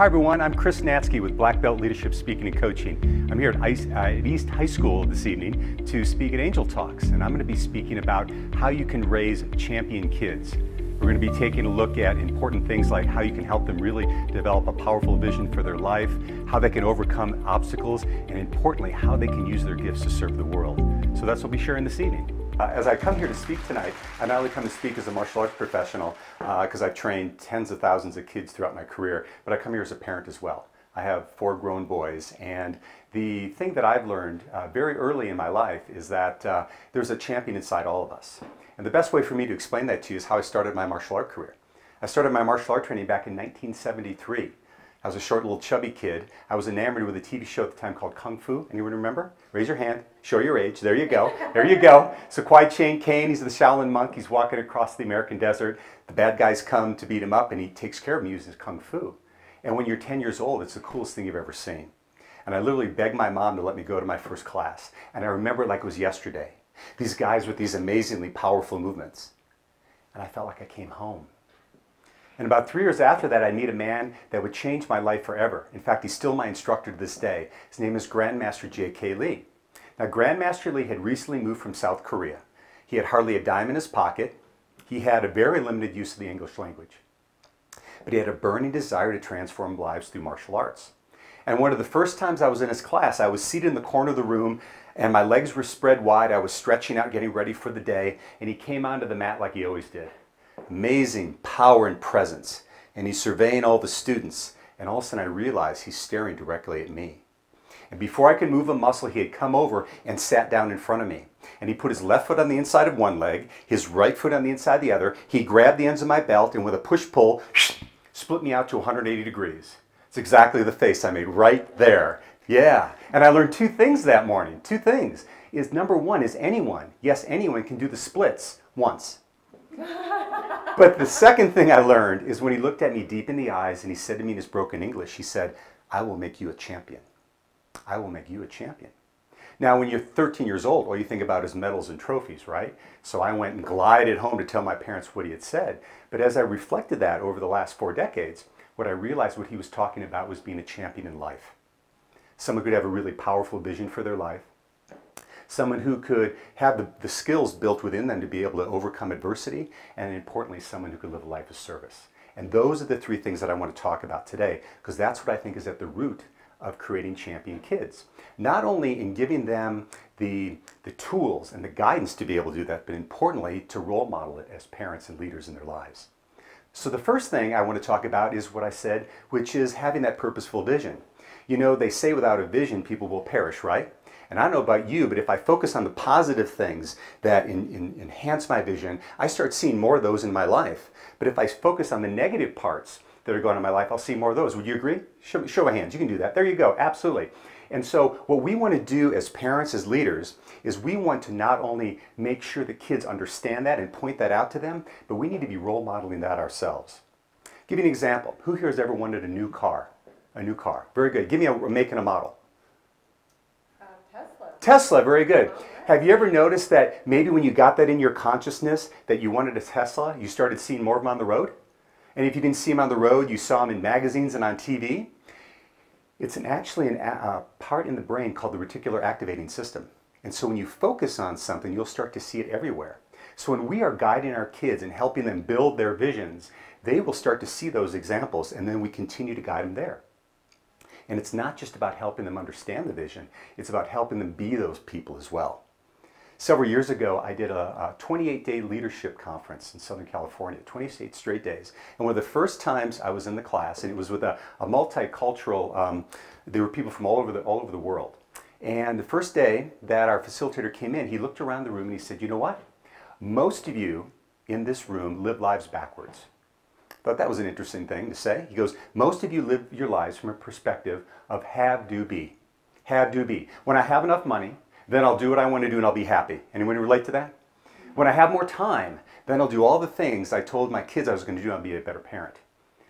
Hi everyone, I'm Chris Natzke with Black Belt Leadership Speaking and Coaching. I'm here at East High School this evening to speak at Angel Talks, and I'm going to be speaking about how you can raise champion kids. We're going to be taking a look at important things like how you can help them really develop a powerful vision for their life, how they can overcome obstacles, and importantly, how they can use their gifts to serve the world. So that's what we'll be sharing this evening. As I come here to speak tonight, I not only come to speak as a martial arts professional, because I've trained tens of thousands of kids throughout my career, but I come here as a parent as well. I have 4 grown boys, and the thing that I've learned very early in my life is that there's a champion inside all of us. And the best way for me to explain that to you is how I started my martial art career. I started my martial art training back in 1973. I was a short little chubby kid. I was enamored with a TV show at the time called Kung Fu. Anyone remember? Raise your hand. Show your age. There you go. There you go. So Kwai Chang Caine, he's the Shaolin monk. He's walking across the American desert. The bad guys come to beat him up, and he takes care of them using his Kung Fu. And when you're 10 years old, it's the coolest thing you've ever seen. And I literally begged my mom to let me go to my first class. And I remember it like it was yesterday. These guys with these amazingly powerful movements. And I felt like I came home. And about 3 years after that, I meet a man that would change my life forever. In fact, he's still my instructor to this day. His name is Grandmaster J.K. Lee. Now, Grandmaster Lee had recently moved from South Korea. He had hardly a dime in his pocket. He had a very limited use of the English language. But he had a burning desire to transform lives through martial arts. And one of the first times I was in his class, I was seated in the corner of the room, and my legs were spread wide. I was stretching out, getting ready for the day, and he came onto the mat like he always did. Amazing power and presence. And he's surveying all the students, and all of a sudden I realized he's staring directly at me. And before I could move a muscle, he had come over and sat down in front of me. And he put his left foot on the inside of one leg, his right foot on the inside of the other. He grabbed the ends of my belt, and with a push-pull, split me out to 180 degrees. It's exactly the face I made right there. Yeah. And I learned 2 things that morning. 2 things. Number one is anyone, yes, anyone can do the splits once. But the second thing I learned is when he looked at me deep in the eyes and he said to me in his broken English, he said, "I will make you a champion. I will make you a champion." Now, when you're 13 years old, all you think about is medals and trophies, right? So I went and glided home to tell my parents what he had said. But as I reflected that over the last 4 decades, what I realized what he was talking about was being a champion in life. Someone could have a really powerful vision for their life. Someone who could have the skills built within them to be able to overcome adversity, and importantly, someone who could live a life of service. And those are the 3 things that I want to talk about today, because that's what I think is at the root of creating champion kids. Not only in giving them the tools and the guidance to be able to do that, but importantly, to role model it as parents and leaders in their lives. So the first thing I want to talk about is what I said, which is having that purposeful vision. You know, they say without a vision, people will perish, right? And I don't know about you, but if I focus on the positive things that enhance my vision, I start seeing more of those in my life. But if I focus on the negative parts that are going on in my life, I'll see more of those. Would you agree? Show of hands. You can do that. There you go. Absolutely. And so what we want to do as parents, as leaders, is we want to not only make sure that kids understand that and point that out to them, but we need to be role modeling that ourselves. Give you an example. Who here has ever wanted a new car? A new car. Very good. Give me a make and a model. Tesla, very good. Have you ever noticed that maybe when you got that in your consciousness that you wanted a Tesla, you started seeing more of them on the road? And if you didn't see them on the road, you saw them in magazines and on TV? It's actually a part in the brain called the reticular activating system. And so when you focus on something, you'll start to see it everywhere. So when we are guiding our kids and helping them build their visions, they will start to see those examples, and then we continue to guide them there. And it's not just about helping them understand the vision, it's about helping them be those people as well. Several years ago, I did a 28-day leadership conference in Southern California, 28 straight days. And one of the first times I was in the class, and it was with a multicultural, there were people from all over the world. And the first day that our facilitator came in, he looked around the room and he said, "You know what? Most of you in this room live lives backwards." Thought that was an interesting thing to say. He goes, "Most of you live your lives from a perspective of have, do, be. Have, do, be. When I have enough money, then I'll do what I want to do and I'll be happy." Anyone relate to that? When I have more time, then I'll do all the things I told my kids I was going to do and I'll be a better parent.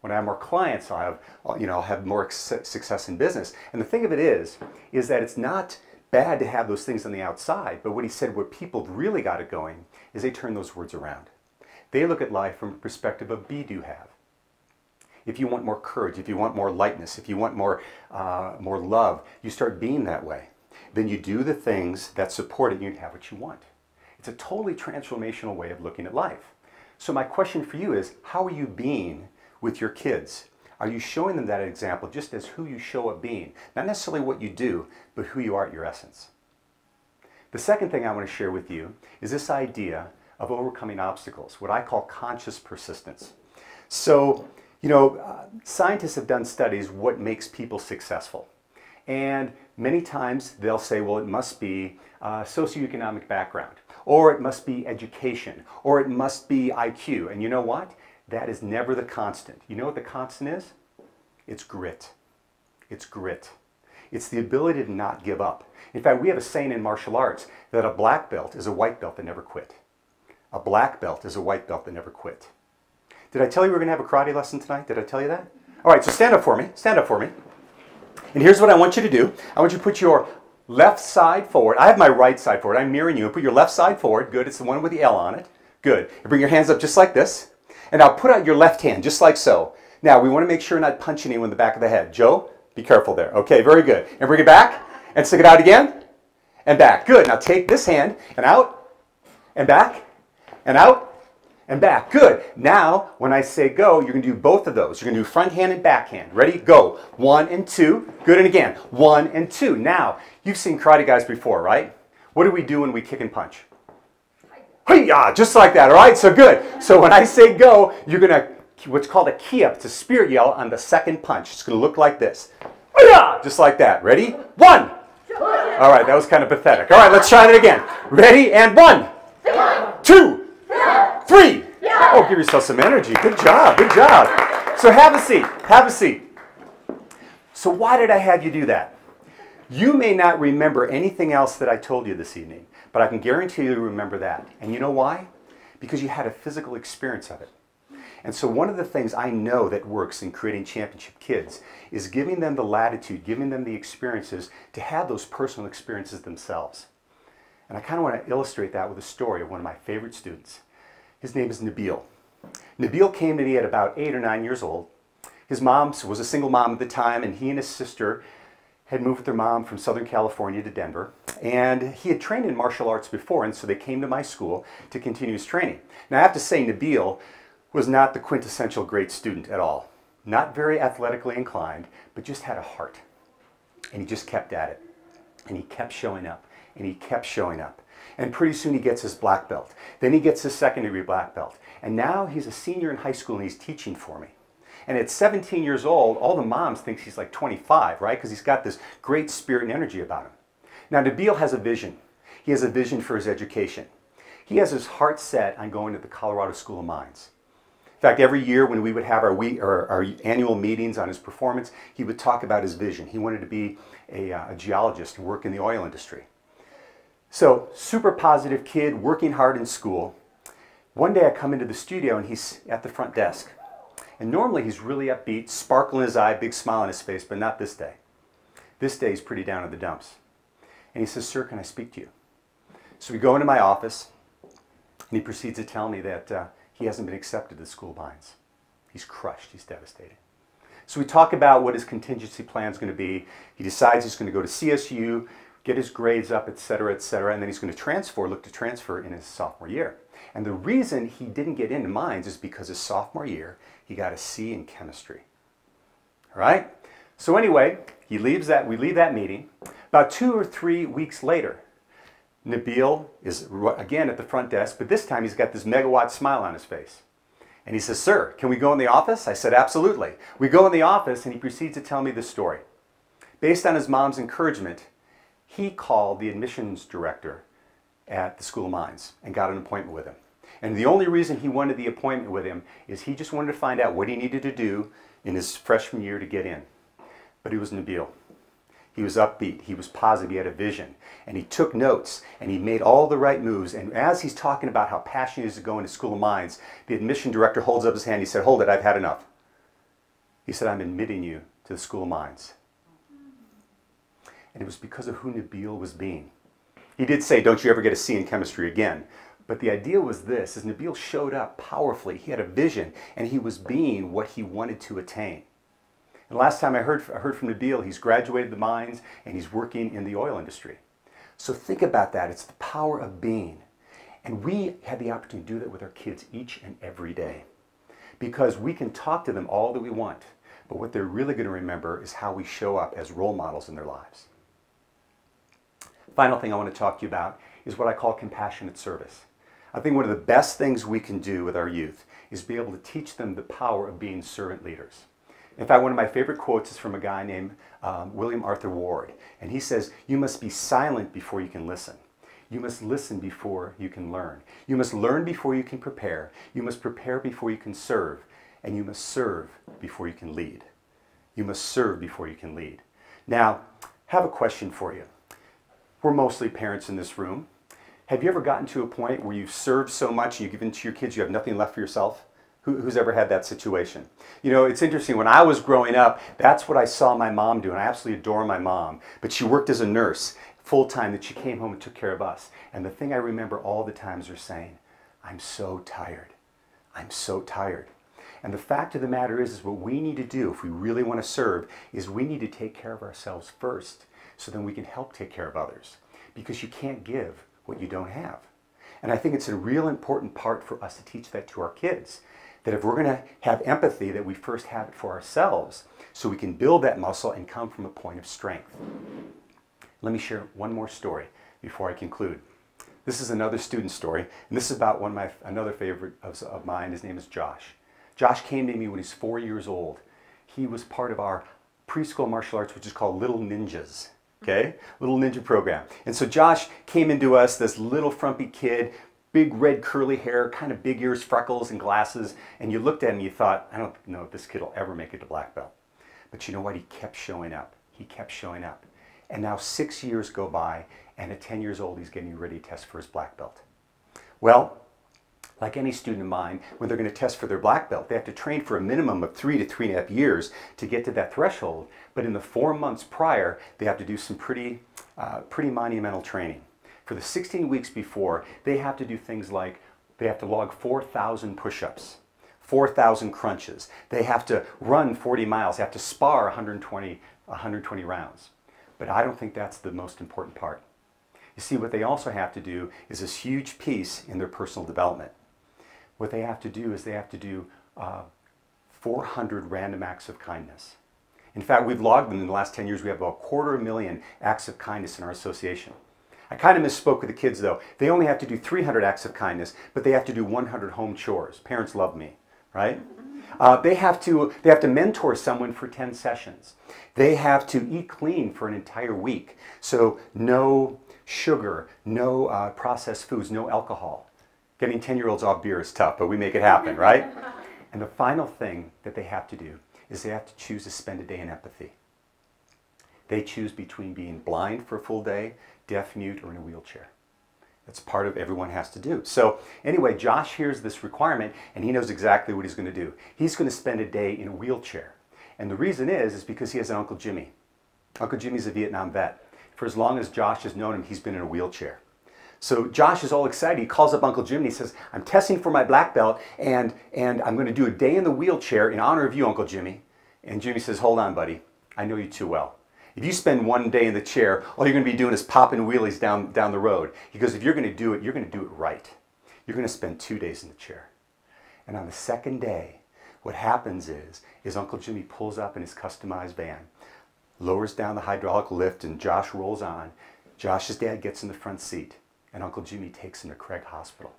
When I have more clients, I'll have more success in business. And the thing of it is that it's not bad to have those things on the outside, but what he said, where people really got it going, is they turn those words around. They look at life from a perspective of be, do, have. If you want more courage, if you want more lightness, if you want more love, you start being that way. Then you do the things that support it and you have what you want. It's a totally transformational way of looking at life. So my question for you is, how are you being with your kids? Are you showing them that example just as who you show up being? Not necessarily what you do, but who you are at your essence. The second thing I want to share with you is this idea of overcoming obstacles, what I call conscious persistence. So, scientists have done studies what makes people successful. And many times they'll say, well, it must be socioeconomic background, or it must be education, or it must be IQ. And you know what? That is never the constant. You know what the constant is? It's grit. It's grit. It's the ability to not give up. In fact, we have a saying in martial arts that a black belt is a white belt that never quit. A black belt is a white belt that never quit. Did I tell you we're going to have a karate lesson tonight? Did I tell you that? All right, so stand up for me. Stand up for me. And here's what I want you to do. I want you to put your left side forward. I have my right side forward. I'm mirroring you. Put your left side forward. Good. It's the one with the L on it. Good. And bring your hands up just like this. And now put out your left hand just like so. Now, we want to make sure you're not punching anyone in the back of the head. Joe, be careful there. Okay, very good. And bring it back. And stick it out again. And back. Good. Now take this hand and out. And back. And out. And back. Good. Now, when I say go, you're going to do both of those. You're going to do front hand and back hand. Ready? Go. 1 and 2. Good. And again. 1 and 2. Now, you've seen karate guys before, right? What do we do when we kick and punch? Hi-ya! Just like that. All right? So good. So when I say go, you're going to, what's called a key up. It's a spirit yell on the second punch. It's going to look like this. Hi-ya! Just like that. Ready? 1. All right. That was kind of pathetic. All right. Let's try that again. Ready? And 1. 2. 3. Oh, give yourself some energy. Good job. Good job. So have a seat. Have a seat. So why did I have you do that? You may not remember anything else that I told you this evening, but I can guarantee you remember that. And you know why? Because you had a physical experience of it. And so one of the things I know that works in creating championship kids is giving them the latitude, giving them the experiences to have those personal experiences themselves. And I kind of want to illustrate that with a story of one of my favorite students. His name is Nabil. Nabil came to me at about 8 or 9 years old. His mom was a single mom at the time, and he and his sister had moved with their mom from Southern California to Denver. And he had trained in martial arts before, and so they came to my school to continue his training. Now I have to say, Nabil was not the quintessential great student at all. Not very athletically inclined, but just had a heart. And he just kept at it. And he kept showing up. And he kept showing up. And pretty soon he gets his black belt. Then he gets his second-degree black belt. And now he's a senior in high school and he's teaching for me. And at 17 years old, all the moms think he's like 25, right? Because he's got this great spirit and energy about him. Now Nabil has a vision. He has a vision for his education. He has his heart set on going to the Colorado School of Mines. In fact, every year when we would have our annual meetings on his performance, he would talk about his vision. He wanted to be a geologist and work in the oil industry. So, super positive kid, working hard in school. One day I come into the studio and he's at the front desk. And normally he's really upbeat, sparkle in his eye, big smile on his face, but not this day. This day he's pretty down in the dumps. And he says, "Sir, can I speak to you?" So we go into my office and he proceeds to tell me that he hasn't been accepted to the School of Mines. He's crushed, he's devastated. So we talk about what his contingency plan is going to be. He decides he's going to go to CSU, get his grades up, et cetera, and then he's going to look to transfer in his sophomore year. And the reason he didn't get into mines is because his sophomore year, he got a C in chemistry. All right? So anyway, we leave that meeting. About 2 or 3 weeks later, Nabil is again at the front desk, but this time he's got this megawatt smile on his face. And he says, "Sir, can we go in the office?" I said, "Absolutely." We go in the office and he proceeds to tell me this story. Based on his mom's encouragement, he called the admissions director at the School of Mines and got an appointment with him. And the only reason he wanted the appointment with him is he just wanted to find out what he needed to do in his freshman year to get in. But he was Nabil. He was upbeat, he was positive, he had a vision, and he took notes, and he made all the right moves. And as he's talking about how passionate he is to go into School of Mines, the admission director holds up his hand. He said, "Hold it, I've had enough." He said, "I'm admitting you to the School of Mines." And it was because of who Nabil was being. He did say, "Don't you ever get a C in chemistry again." But the idea was this, as Nabil showed up powerfully, he had a vision, and he was being what he wanted to attain. And last time I heard from Nabil, he's graduated the mines, and he's working in the oil industry. So think about that. It's the power of being. And we have the opportunity to do that with our kids each and every day. Because we can talk to them all that we want, but what they're really going to remember is how we show up as role models in their lives. Final thing I want to talk to you about is what I call compassionate service. I think one of the best things we can do with our youth is be able to teach them the power of being servant leaders. In fact, one of my favorite quotes is from a guy named William Arthur Ward, and he says, "You must be silent before you can listen. You must listen before you can learn. You must learn before you can prepare. You must prepare before you can serve. And you must serve before you can lead." You must serve before you can lead. Now, I have a question for you. We're mostly parents in this room. Have you ever gotten to a point where you've served so much, you've given to your kids, you have nothing left for yourself? Who's ever had that situation? You know, it's interesting. When I was growing up, that's what I saw my mom do, and I absolutely adore my mom. But she worked as a nurse full-time, that she came home and took care of us. And the thing I remember all the times her saying, "I'm so tired. I'm so tired." And the fact of the matter is what we need to do if we really want to serve is we need to take care of ourselves first so then we can help take care of others. Because you can't give what you don't have. And I think it's a real important part for us to teach that to our kids. That if we're going to have empathy, that we first have it for ourselves so we can build that muscle and come from a point of strength. Let me share one more story before I conclude. This is another student story, and this is about another favorite of mine. His name is Josh. Josh came to me when he was 4 years old. He was part of our preschool martial arts, which is called Little Ninjas. Okay? Little Ninja program. And so Josh came into us, this little frumpy kid, big red curly hair, kind of big ears, freckles, and glasses. And you looked at him and you thought, I don't know if this kid will ever make it to black belt. But you know what? He kept showing up. He kept showing up. And now 6 years go by, and at 10 years old, he's getting ready to test for his black belt. Well, like any student of mine, when they're going to test for their black belt, they have to train for a minimum of 3 to 3.5 years to get to that threshold. But in the 4 months prior, they have to do some pretty monumental training. For the 16 weeks before, they have to do things like they have to log 4,000 push-ups, 4,000 crunches. They have to run 40 miles. They have to spar 120 rounds. But I don't think that's the most important part. You see, what they also have to do is this huge piece in their personal development. What they have to do is they have to do 400 random acts of kindness. In fact, we've logged them in the last 10 years. We have about 250,000 acts of kindness in our association. I kind of misspoke with the kids, though. They only have to do 300 acts of kindness, but they have to do 100 home chores. Parents love me, right? They have to mentor someone for 10 sessions. They have to eat clean for an entire week. So no sugar, no processed foods, no alcohol. Getting 10-year-olds off beer is tough, but we make it happen, right? And the final thing that they have to do is they have to choose to spend a day in empathy. They choose between being blind for a full day, deaf, mute, or in a wheelchair. That's part of everyone has to do. So anyway, Josh hears this requirement and he knows exactly what he's going to do. He's going to spend a day in a wheelchair. And the reason is because he has an Uncle Jimmy. Uncle Jimmy's a Vietnam vet. For as long as Josh has known him, he's been in a wheelchair. So Josh is all excited. He calls up Uncle Jimmy and he says, "I'm testing for my black belt and I'm going to do a day in the wheelchair in honor of you, Uncle Jimmy." And Jimmy says, "Hold on, buddy. I know you too well. If you spend one day in the chair, all you're going to be doing is popping wheelies down the road." He goes, "If you're going to do it, you're going to do it right. You're going to spend 2 days in the chair." And on the second day, what happens is Uncle Jimmy pulls up in his customized van, lowers down the hydraulic lift, and Josh rolls on. Josh's dad gets in the front seat, and Uncle Jimmy takes him to Craig Hospital.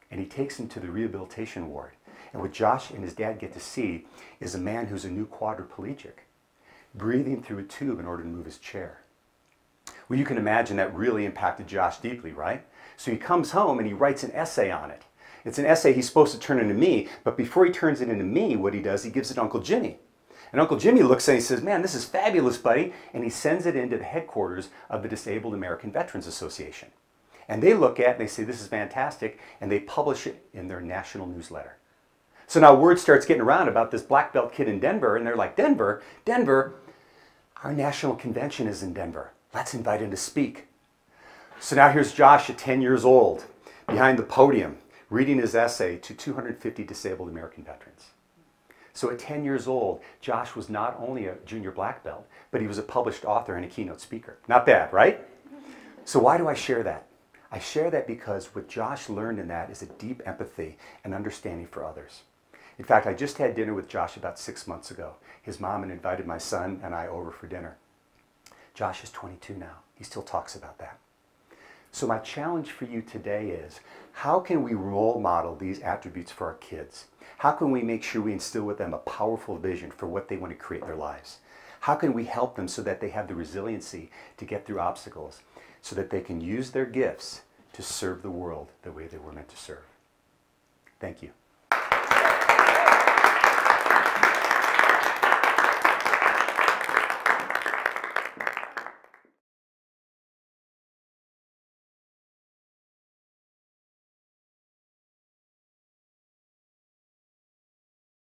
And he takes him to the rehabilitation ward. And what Josh and his dad get to see is a man who's a new quadriplegic, breathing through a tube in order to move his chair. Well, you can imagine that really impacted Josh deeply, right? So he comes home and he writes an essay on it. It's an essay he's supposed to turn into me, but before he turns it into me, what he does, he gives it to Uncle Jimmy. And Uncle Jimmy looks at it and he says, "Man, this is fabulous, buddy." And he sends it into the headquarters of the Disabled American Veterans Association. And they look at it and they say, "This is fantastic," and they publish it in their national newsletter. So now word starts getting around about this black belt kid in Denver, and they're like, Denver, our national convention is in Denver. Let's invite him to speak." So now here's Josh at 10 years old, behind the podium reading his essay to 250 disabled American veterans. So at 10 years old, Josh was not only a junior black belt, but he was a published author and a keynote speaker. Not bad, right? So why do I share that? I share that because what Josh learned in that is a deep empathy and understanding for others. In fact, I just had dinner with Josh about 6 months ago. His mom had invited my son and I over for dinner. Josh is 22 now. He still talks about that. So my challenge for you today is, how can we role model these attributes for our kids? How can we make sure we instill with them a powerful vision for what they want to create in their lives? How can we help them so that they have the resiliency to get through obstacles, so that they can use their gifts to serve the world the way they were meant to serve? Thank you.